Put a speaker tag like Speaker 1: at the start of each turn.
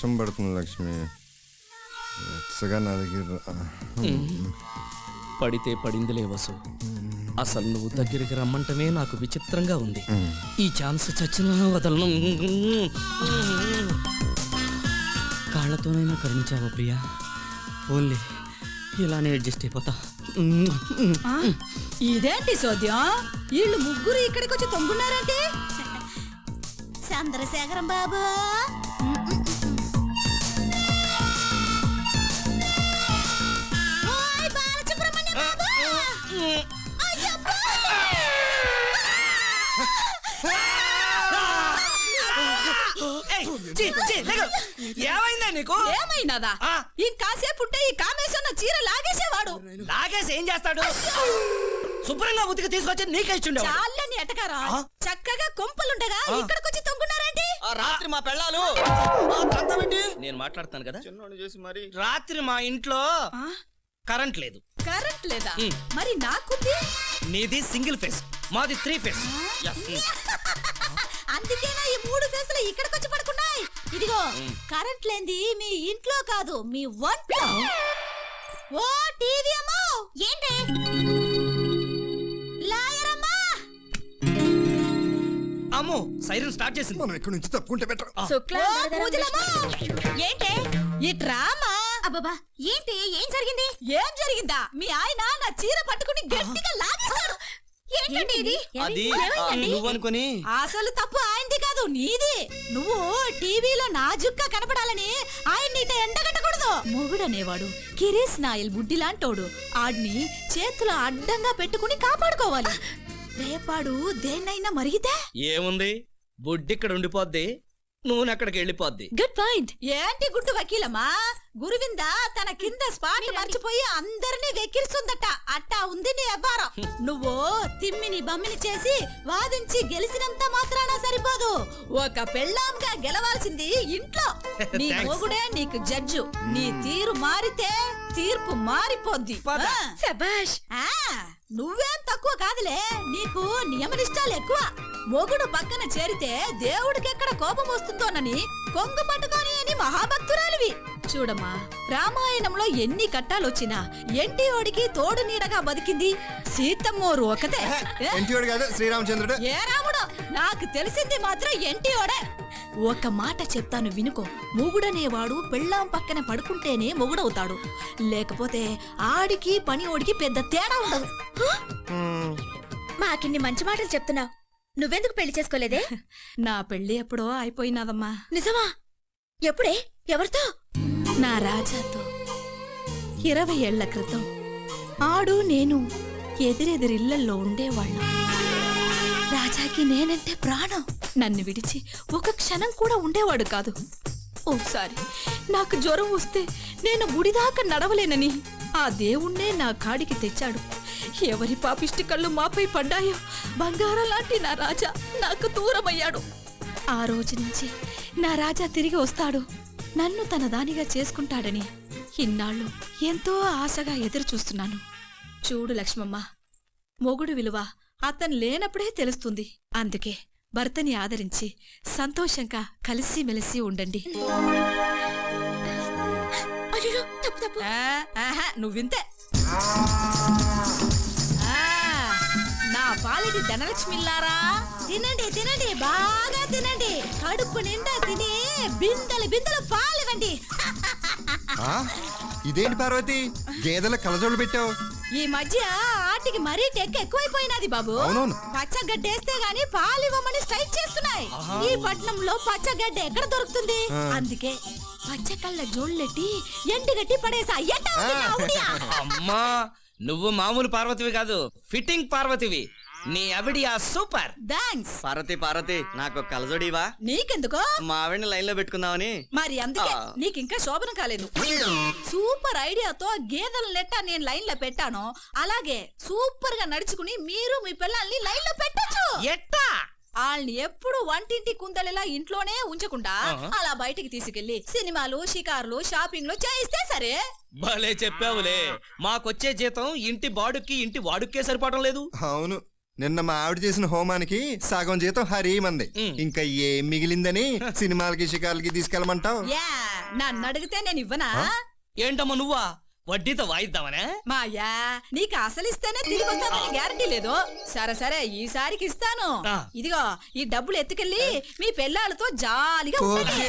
Speaker 1: వర్షం పడుతుంది లక్ష్మి. వెచ్చగా నా దగ్గర
Speaker 2: పడితే పడిందిలే వసు. అసలు నువ్వు దగ్గరికి రమ్మంటమే నాకు విచిత్రంగా ఉంది. ఈ ఛాన్స్ చచ్చినా వదలను. కాళ్లతోనైనా కరుణించావా ప్రియా? ఓన్లీ ఇలానే అడ్జస్ట్ అయిపోతా.
Speaker 3: ఇదేంటి సోద్యం, వీళ్ళు ముగ్గురు ఇక్కడికి వచ్చి తొంగున్నారంటే?
Speaker 4: చంద్రశేఖరం బాబు, బాలసుబ్రహ్మణ్యం బాబు,
Speaker 2: ఏమైందా నీకు?
Speaker 3: ఏమైనాదా? ఇంకాసేపు ఉంటే ఈ కామేశ్వర చీర లాగేసేవాడు.
Speaker 2: లాగేసి ఏం చేస్తాడు? శుభ్రంగా ఉతికి తీసుకొచ్చి నీకే ఇచ్చుండే.
Speaker 3: చాలని ఎటకారా, చక్కగా కొంపలుండగా ఇక్కడికొచ్చి తొంగున్నారేంటి?
Speaker 2: రాత్రి మా పెళ్ళాలు నేను మాట్లాడుతాను కదా. రాత్రి మా ఇంట్లో కరెంట్ లేదు.
Speaker 3: కరెంట్ లేదా? మరి నాకుంది.
Speaker 2: నీది సింగిల్ ఫేస్, మాది 3 ఫేస్.
Speaker 4: అందుకేనా ఈ 3 ఫేసులు ఇక్కడికొచ్చి పడుకున్నాయి. ఇదిగో కరెంట్ లేంది మీ ఇంట్లో కాదు, మీ ఒంట్లో. ఓ టీవీ అమ్మో, ఏంటి లాయరమ్మా?
Speaker 2: అమ్మో, సైరన్ స్టార్ట్ చేసింది.
Speaker 1: మనం ఇక్కడ నుంచి తప్పుకుంటే బెటర్.
Speaker 3: ఏంటి ఇట్రామా?
Speaker 4: అబ్బబ్బా, ఏంటి ఏం జరిగింది?
Speaker 3: ఏం జరిగిందా? మీ ఆయన నా చీర పట్టుకుని గట్టిగా లాగేశాడు.
Speaker 4: ఏంటండి ఇది?
Speaker 2: అది నువ్వు అనుకుని.
Speaker 3: అసలు తప్పు ఆయనది కాదు, నీది. నువ్వు టీవీలో నాజుగ్గా కనపడాలని ఆయన ఎండగట్టకూడదు. మొగుడనేవాడు కిరీస్ నాయల్ బుడ్డి లాంటోడు. ఆడిని చేతులు అడ్డంగా పెట్టుకుని కాపాడుకోవాలి. రేపాడు దేన్నైనా మరిగితే
Speaker 2: ఏముంది, బుడ్డి ఇక్కడ ఉండిపోద్ది, నూనె అక్కడికి వెళ్ళిపోద్ది.
Speaker 3: Good point. ఏంటి గుడ్డు వకీలమ్మా? గురువింద తన కింద స్పాట్ మర్చిపోయి అందరినీ వెక్కిరిస్తుందట. అట్టా ఉంది నీ వ్యవహారం. నువ్వు తిమ్మిని బమ్మిని చేసి వాదించి గెలిచినంత మాత్రాన సరిపోదు. ఒక పెళ్ళాంగా గెలవాల్సింది ఇంట్లో. నీ మొగుడే నీకు జడ్జు. నీ తీరు మారితే తీర్పు మారిపోద్ది. శభాష్. నువ్వేం తక్కువ కాదులే, నీకు నియమనిష్టాలు ఎక్కువ. మొగుడు పక్కన చేరితే దేవుడికి ఎక్కడ కోపం వస్తుందోనని కొంగు పట్టుకొని అని మహాభక్తురాలివి. చూడమ్మా, రామాయణంలో ఎన్ని కట్టాలొచ్చినా ఎన్టీఓడికి తోడు నీడగా బతికింది సీతమ్మోరు ఒకతే.
Speaker 1: ఎన్టీఓడు కాదు, శ్రీరామచంద్రుడు.
Speaker 3: ఏ రాముడు? నాకు తెలిసింది మాత్రం ఎన్టీఓడే. ఒక మాట చెప్తాను వినుకో. మొగుడనేవాడు పెళ్ళాం పక్కన పడుకుంటేనే మొగుడవుతాడు, లేకపోతే ఆడికి పని ఓడికి పెద్ద తేడా ఉండదు.
Speaker 4: మాకిన్ని మంచి మాటలు చెప్తున్నావు, నువ్వెందుకు పెళ్లి చేసుకోలేదే?
Speaker 3: నా పెళ్లి ఎప్పుడో అయిపోయినదమ్మా.
Speaker 4: నిజమా? ఎప్పుడే? ఎవరితో?
Speaker 3: నా రాజాతో 20 ఏళ్ల క్రితం. ఆడు నేను ఎదురెదురిళ్లల్లో ఉండేవాళ్ళం. రాజాకి నేనంటే ప్రాణం. నన్ను విడిచి ఒక క్షణం కూడా ఉండేవాడు కాదు. ఓసారి నాకు జ్వరం వస్తే నేను గుడిదాకా నడవలేనని ఆ దేవుణ్ణే నా కాడికి తెచ్చాడు. ఎవరి పాపిష్టి కళ్ళు మాపై పడ్డాయో బంగారం లాంటి నా రాజా నాకు దూరమయ్యాడు. ఆ రోజు నుంచి నా రాజా తిరిగి వస్తాడు, నన్ను తన దానిగా చేసుకుంటాడని ఇన్నాళ్ళు ఎంతో ఆశగా ఎదురు చూస్తున్నాను. చూడు లక్ష్మమ్మ, మొగుడు విలువ అతను లేనప్పుడే తెలుస్తుంది. అందుకే భర్తని ఆదరించి సంతోషంగా కలిసిమెలిసి ఉండండి. నువ్వింతే. నా పాలిటి ధనలక్ష్మిల్లారా, తినండి తినండి, బాగా తినండి. కడుపు నిండా తిని బిందెలు బిందెలు పాలివ్వండి.
Speaker 1: ఇదేంటి పార్వతి, గేదెల కలజోళ్ళు పెట్టావు?
Speaker 3: ఈ మధ్య ఆటికి మరీ టెక్ ఎక్కువైపోయినది బాబు. పచ్చగడ్డేస్తే గాని పాలివ్వమని స్ట్రైక్ చేస్తున్నాయి. ఈ పట్నంలో పచ్చగడ్డ ఎక్కడ దొరుకుతుంది? అందుకే పచ్చకళ్ళ జోళ్ళెట్టి ఎండుగట్టి పడేసా.
Speaker 2: అమ్మా, నువ్వు మామూలు పార్వతివి కాదు, ఫిట్టింగ్ పార్వతివి. నీ అవిడియా సూపర్.
Speaker 3: థాంక్స్.
Speaker 5: పార్వతి, నాకు కలజోడివా?
Speaker 3: నీకెందుకో?
Speaker 5: మా ఆవిడని లైన్ లో పెట్టుకుందామని.
Speaker 3: మరి అందుకే నీకింకా శోభనం కాలేదు. సూపర్ ఐడియాతో గేదెల నెట్ట నేను లైన్ లో పెట్టాను. అలాగే సూపర్ గా నడుచుకుని మీరు మీ పిల్లల్ని లైన్ లో పెట్టొచ్చు.
Speaker 2: ఎట్టా?
Speaker 3: వాళ్ళని ఎప్పుడు వంటింటి కుందలిలా ఇంట్లోనే ఉంచకుండా అలా బయటికి తీసుకెళ్లి సినిమాలు, షికార్లు, షాపింగ్లు చేయిస్తే సరే.
Speaker 2: భలే చెప్పావులే. మాకొచ్చే జీతం ఇంటి బాడుక్కి ఇంటి వాడుక్కే సరిపోవడం లేదు.
Speaker 1: అవును, నిన్న మా ఆవిడ చేసిన హోమానికి సగం జీతం హరీమంది. ఇంకా ఏం మిగిలిందని సినిమాలకి షికార్లకి తీసుకెళ్ళమంటావు?
Speaker 3: నన్ను అడిగితే నేను ఇవ్వనా?
Speaker 2: ఏంటమ్మా నువ్వా వడ్డీతో వాయిద్దామనే?
Speaker 3: మాయా నీకు అసలు ఇస్తేనే తిరిగి వస్తామని గ్యారంటీ లేదు. సరే సరే ఈసారికి ఇస్తాను. ఇదిగో ఈ డబ్బులు ఎత్తుకెళ్ళి మీ పెళ్ళాళ్ళతో జాలిగా
Speaker 1: ఓకే